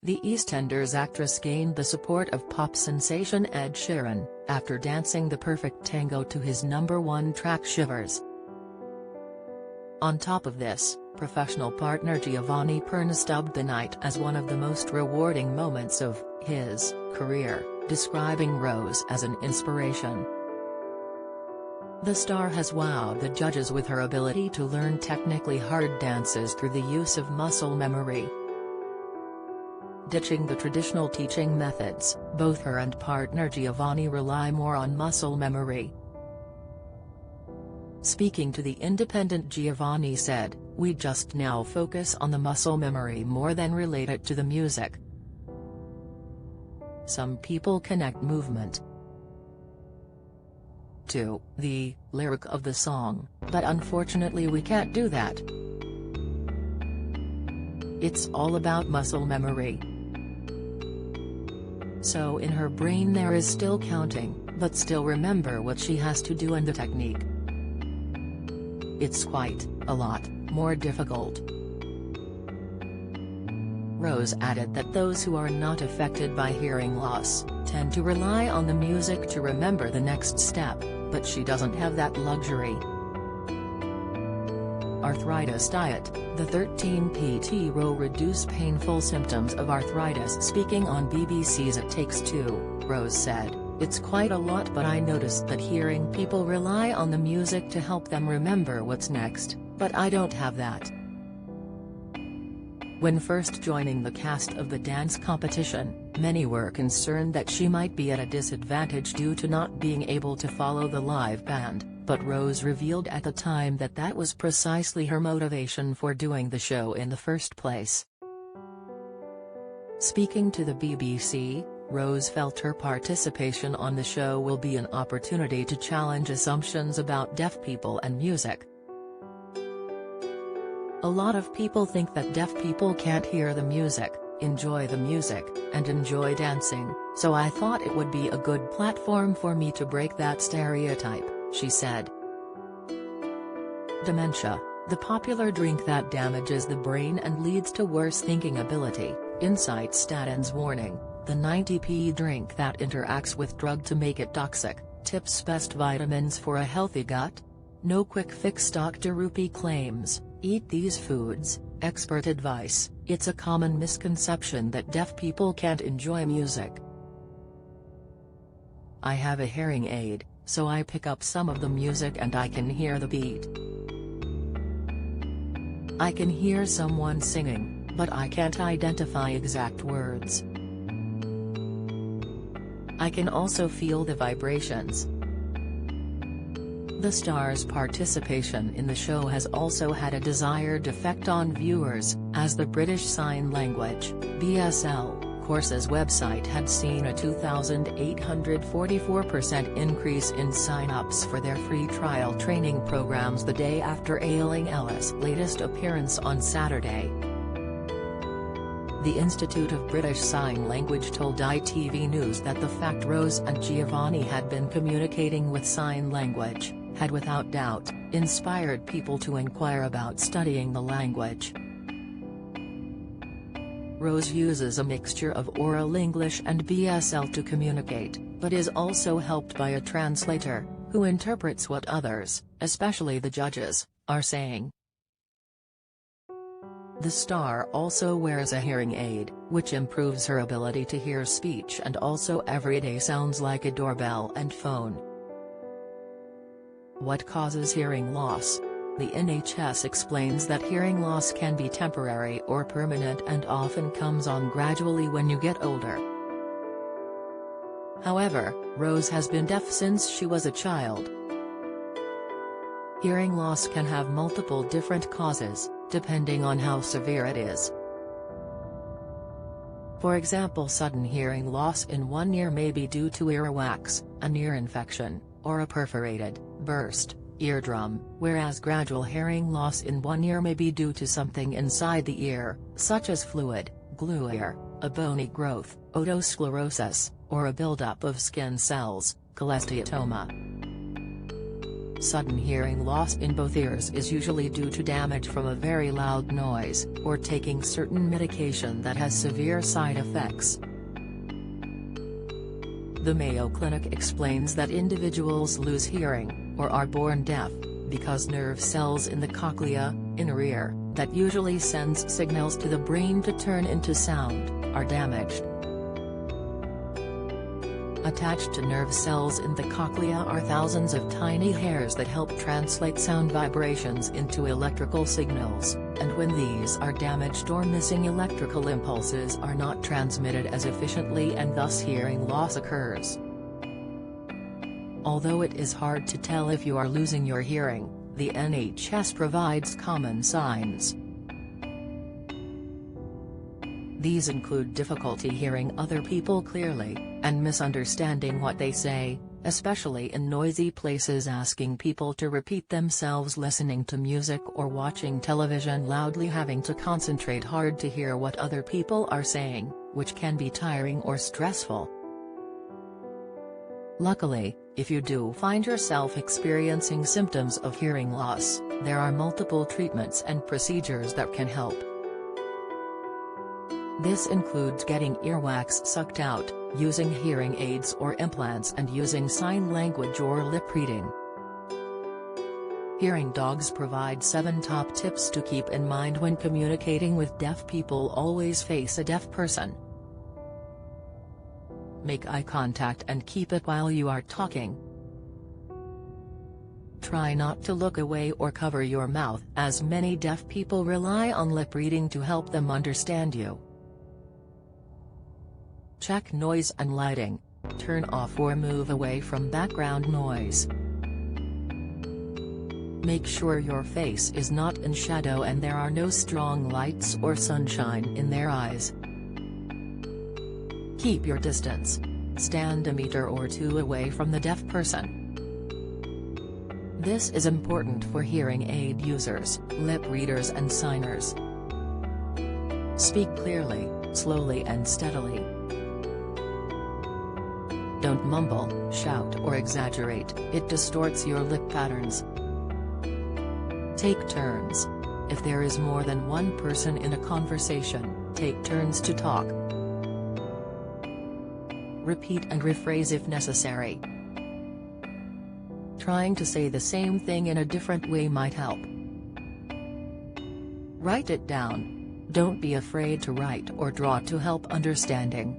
The EastEnders actress gained the support of pop sensation Ed Sheeran, after dancing the perfect tango to his #1 track Shivers. On top of this, professional partner Giovanni Perna dubbed the night as one of the most rewarding moments of his career, describing Rose as an inspiration. The star has wowed the judges with her ability to learn technically hard dances through the use of muscle memory. Ditching the traditional teaching methods, both her and partner Giovanni rely more on muscle memory. Speaking to The Independent, Giovanni said, "We just now focus on the muscle memory more than relate it to the music. Some people connect movement to the lyric of the song, but unfortunately we can't do that. It's all about muscle memory. So in her brain there is still counting, but still remember what she has to do and the technique. It's quite a lot more difficult." Rose added that those who are not affected by hearing loss tend to rely on the music to remember the next step, but she doesn't have that luxury. Arthritis diet: the 13-PT rule reduce painful symptoms of arthritis. Speaking on BBC's It Takes Two, Rose said, "It's quite a lot, but I noticed that hearing people rely on the music to help them remember what's next, but I don't have that." When first joining the cast of the dance competition, many were concerned that she might be at a disadvantage due to not being able to follow the live band, but Rose revealed at the time that that was precisely her motivation for doing the show in the first place. Speaking to the BBC, Rose felt her participation on the show will be an opportunity to challenge assumptions about deaf people and music. "A lot of people think that deaf people can't hear the music, enjoy the music, and enjoy dancing, so I thought it would be a good platform for me to break that stereotype," she said. Dementia: the popular drink that damages the brain and leads to worse thinking ability, Insight Statins warning, the 90p drink that interacts with drug to make it toxic, tips best vitamins for a healthy gut? No quick fix. Dr. Rupi claims, "Eat these foods, expert advice." It's a common misconception that deaf people can't enjoy music. "I have a hearing aid, so I pick up some of the music and I can hear the beat. I can hear someone singing, but I can't identify exact words. I can also feel the vibrations." The star's participation in the show has also had a desired effect on viewers, as the British Sign Language (BSL) course's website had seen a 2,844% increase in sign-ups for their free trial training programs the day after Ayling-Ellis' latest appearance on Saturday. The Institute of British Sign Language told ITV News that the fact Rose and Giovanni had been communicating with sign language had without doubt inspired people to inquire about studying the language. Rose uses a mixture of oral English and BSL to communicate, but is also helped by a translator, who interprets what others, especially the judges, are saying. The star also wears a hearing aid, which improves her ability to hear speech and also everyday sounds like a doorbell and phone. What causes hearing loss? The NHS explains that hearing loss can be temporary or permanent and often comes on gradually when you get older. However, Rose has been deaf since she was a child. Hearing loss can have multiple different causes, depending on how severe it is. For example, sudden hearing loss in one ear may be due to earwax, an ear infection, or a perforated, burst eardrum, whereas gradual hearing loss in one ear may be due to something inside the ear, such as fluid, glue ear, a bony growth, otosclerosis, or a buildup of skin cells, cholesteatoma. Sudden hearing loss in both ears is usually due to damage from a very loud noise, or taking certain medication that has severe side effects. The Mayo Clinic explains that individuals lose hearing, or are born deaf, because nerve cells in the cochlea, inner ear, that usually sends signals to the brain to turn into sound, are damaged. Attached to nerve cells in the cochlea are thousands of tiny hairs that help translate sound vibrations into electrical signals, and when these are damaged or missing, electrical impulses are not transmitted as efficiently and thus hearing loss occurs. Although it is hard to tell if you are losing your hearing, the NHS provides common signs. These include difficulty hearing other people clearly, and misunderstanding what they say, especially in noisy places, asking people to repeat themselves, listening to music or watching television loudly, having to concentrate hard to hear what other people are saying, which can be tiring or stressful. Luckily, if you do find yourself experiencing symptoms of hearing loss, there are multiple treatments and procedures that can help. This includes getting earwax sucked out, using hearing aids or implants, and using sign language or lip reading. Hearing dogs provide 7 top tips to keep in mind when communicating with deaf people. Always face a deaf person. Make eye contact and keep it while you are talking. Try not to look away or cover your mouth, as many deaf people rely on lip reading to help them understand you. Check noise and lighting. Turn off or move away from background noise. Make sure your face is not in shadow and there are no strong lights or sunshine in their eyes. Keep your distance. Stand a meter or 2 away from the deaf person. This is important for hearing aid users, lip readers and signers. Speak clearly, slowly and steadily. Don't mumble, shout or exaggerate, it distorts your lip patterns. Take turns. If there is more than one person in a conversation, take turns to talk. Repeat and rephrase if necessary. Trying to say the same thing in a different way might help. Write it down. Don't be afraid to write or draw to help understanding.